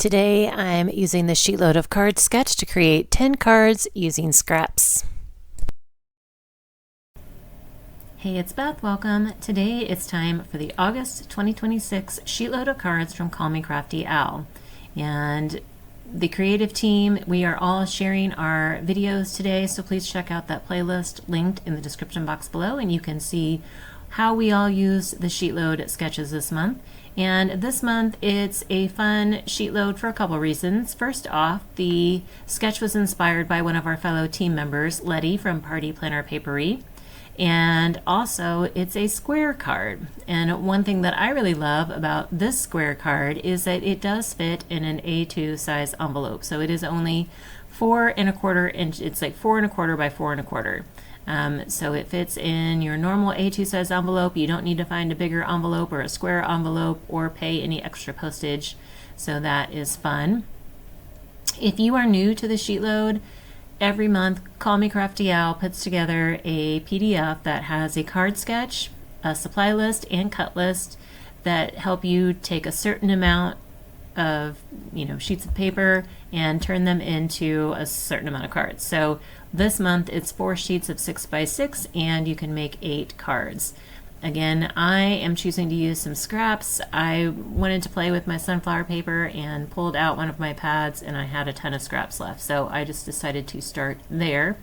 Today I'm using the SheetLoad of Cards sketch to create 10 cards using scraps. Hey, it's Beth. Welcome. Today it's time for the August 2026 SheetLoad of Cards from Call Me Crafty Owl. And the creative team, we are all sharing our videos today, so please check out that playlist linked in the description box below and you can see how we all use the SheetLoad sketches this month. And this month it's a fun sheet load for a couple reasons. First off, the sketch was inspired by one of our fellow team members, Letty from Party Planner Papery. And also it's a square card. And one thing that I really love about this square card is that it does fit in an A2 size envelope. So it is only 4¼ inch. It's like 4¼ by 4¼ so it fits in your normal A2 size envelope. You don't need to find a bigger envelope or a square envelope or pay any extra postage. So that is fun. If you are new to the sheet load, every month Call Me Crafty Owl puts together a PDF that has a card sketch, a supply list, and cut list that help you take a certain amount of sheets of paper and turn them into a certain amount of cards. So this month it's 4 sheets of 6x6 and you can make 8 cards. Again, I am choosing to use some scraps. I wanted to play with my sunflower paper and pulled out one of my pads and I had a ton of scraps left, so I just decided to start there.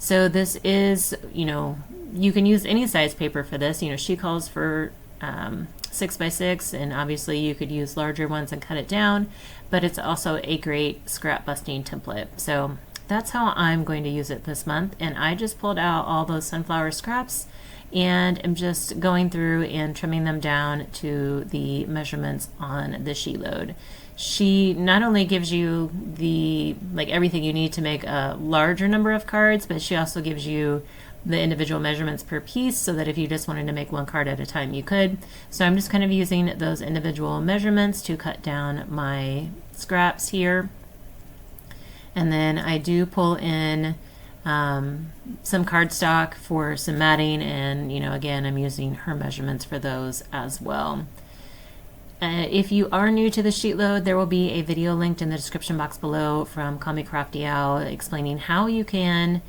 So this is, you can use any size paper for this. She calls for 6x6, and obviously you could use larger ones and cut it down, but it's also a great scrap busting template. So that's how I'm going to use it this month, and I just pulled out all those sunflower scraps and I'm just going through and trimming them down to the measurements on the sheet load. She not only gives you the everything you need to make a larger number of cards, but she also gives you the individual measurements per piece so that if you just wanted to make one card at a time, you could. So I'm just kind of using those individual measurements to cut down my scraps here. And then I do pull in some cardstock for some matting, and again, I'm using her measurements for those as well. If you are new to the sheet load, there will be a video linked in the description box below from Call Me Crafty Owl explaining how you can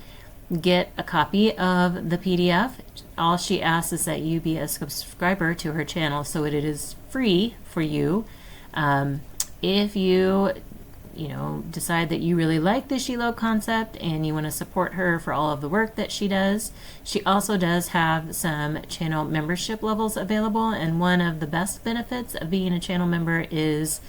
get a copy of the PDF. All she asks is that you be a subscriber to her channel, so it is free for you. If you decide that you really like the sheet load concept and you want to support her for all of the work that she does, she also does have some channel membership levels available, and one of the best benefits of being a channel member is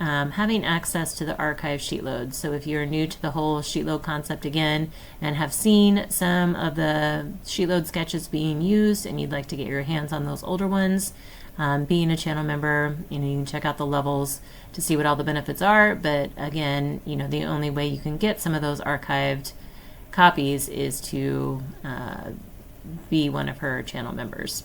having access to the archive sheet loads. So if you're new to the whole sheet load concept again and have seen some of the sheet load sketches being used and you'd like to get your hands on those older ones, being a channel member, you can check out the levels to see what all the benefits are. But again, the only way you can get some of those archived copies is to be one of her channel members.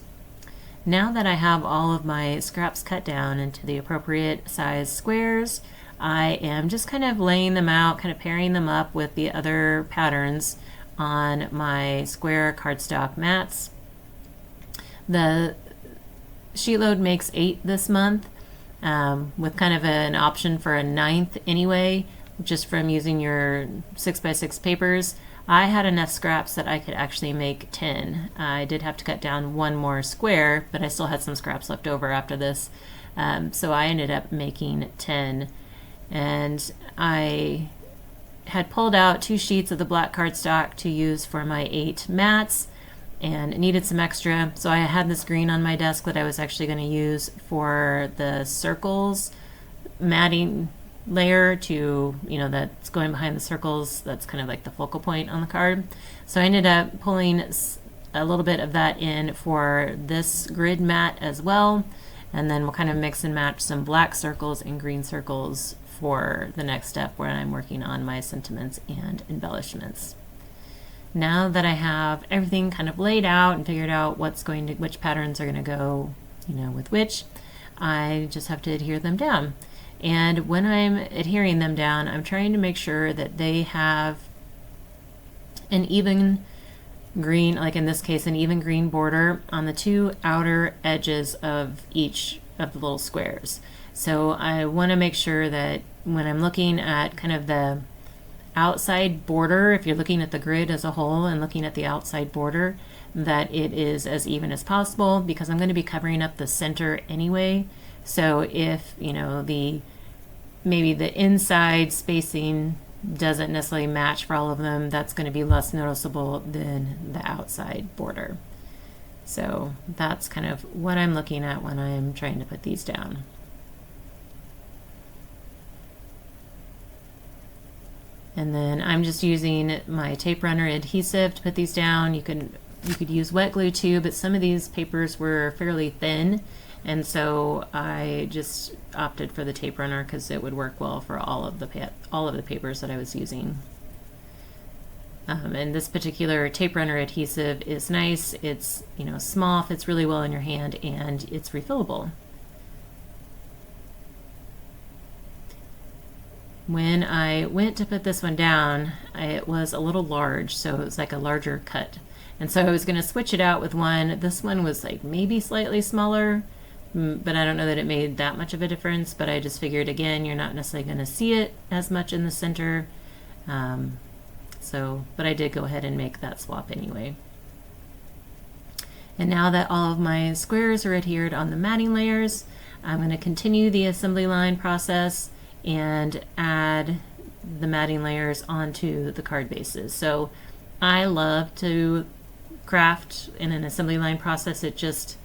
Now that I have all of my scraps cut down into the appropriate size squares, I am just kind of laying them out, kind of pairing them up with the other patterns on my square cardstock mats. The sheet load makes 8 this month, with kind of an option for a 9th anyway, just from using your 6x6 papers. I had enough scraps that I could actually make 10. I did have to cut down one more square, but I still had some scraps left over after this. So I ended up making 10. And I had pulled out 2 sheets of the black cardstock to use for my 8 mats and needed some extra. So I had this green on my desk that I was actually going to use for the circles matting layer to, that's going behind the circles. That's kind of like the focal point on the card. So I ended up pulling a little bit of that in for this grid mat as well. And then we'll kind of mix and match some black circles and green circles for the next step where I'm working on my sentiments and embellishments. Now that I have everything kind of laid out and figured out which patterns are going to go, with which, I just have to adhere them down. And when I'm adhering them down, I'm trying to make sure that they have an even green, like in this case, an even green border on the 2 outer edges of each of the little squares. So I want to make sure that when I'm looking at kind of the outside border, if you're looking at the grid as a whole and looking at the outside border, that it is as even as possible, because I'm going to be covering up the center anyway. So if, you know, maybe the inside spacing doesn't necessarily match for all of them, that's going to be less noticeable than the outside border. So that's kind of what I'm looking at when I'm trying to put these down. And then I'm just using my tape runner adhesive to put these down. You could use wet glue too, but some of these papers were fairly thin, and so I just opted for the tape runner because it would work well for all of the papers that I was using. And this particular tape runner adhesive is nice. It's, you know, small, fits really well in your hand, and it's refillable. When I went to put this one down, it was a little large, so it was like a larger cut. And so I was going to switch it out with one. This one was like maybe slightly smaller, but I don't know that it made that much of a difference. But I just figured, again, you're not necessarily going to see it as much in the center. But I did go ahead and make that swap anyway. And now that all of my squares are adhered on the matting layers, I'm going to continue the assembly line process and add the matting layers onto the card bases. So I love to craft in an assembly line process. It just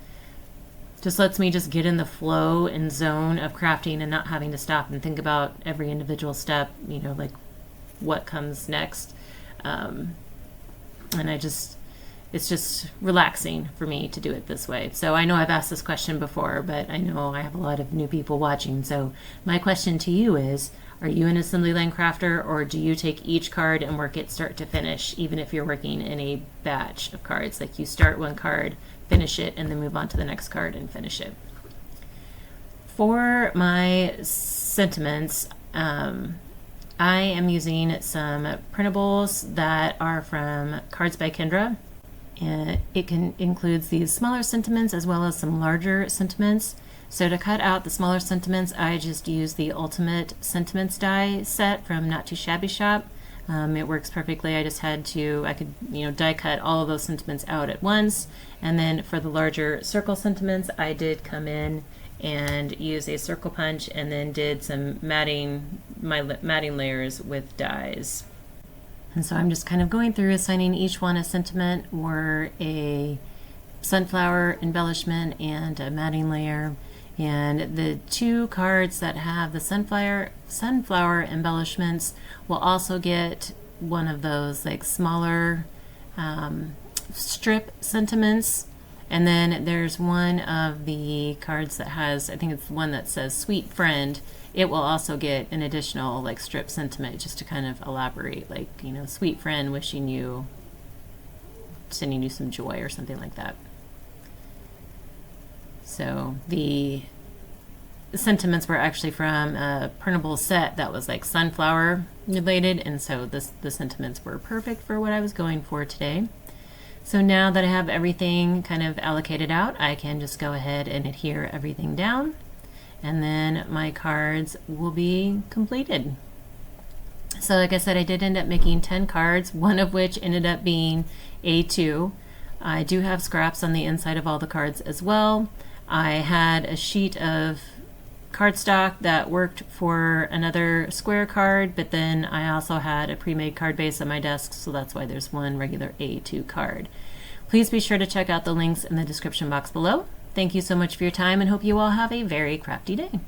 lets me just get in the flow and zone of crafting and not having to stop and think about every individual step, you know, like what comes next. And it's just relaxing for me to do it this way. So I know I've asked this question before, but I know I have a lot of new people watching. So my question to you is, are you an assembly line crafter, or do you take each card and work it start to finish, even if you're working in a batch of cards? Like you start one card, finish it, and then move on to the next card and finish it. For my sentiments, I am using some printables that are from Cards by Kendra. And it includes these smaller sentiments as well as some larger sentiments. So to cut out the smaller sentiments, I just use the Ultimate Sentiments die set from Not Too Shabby Shop. It works perfectly. I could, you know, die cut all of those sentiments out at once. And then for the larger circle sentiments, I did come in and use a circle punch and then did some matting layers with dies. And so I'm just kind of going through assigning each one a sentiment or a sunflower embellishment and a matting layer. And the two cards that have the sunflower embellishments will also get one of those like smaller strip sentiments. And then there's one of the cards that has, I think it's the one that says Sweet Friend. It will also get an additional like strip sentiment just to kind of elaborate, like, you know, sweet friend sending you some joy or something like that. So the sentiments were actually from a printable set that was like sunflower related, and so the sentiments were perfect for what I was going for today. So now that I have everything kind of allocated out, I can just go ahead and adhere everything down, and then my cards will be completed. So like I said, I did end up making 10 cards, one of which ended up being A2. I do have scraps on the inside of all the cards as well. I had a sheet of cardstock that worked for another square card, but then I also had a pre-made card base at my desk, so that's why there's one regular A2 card. Please be sure to check out the links in the description box below. Thank you so much for your time, and hope you all have a very crafty day.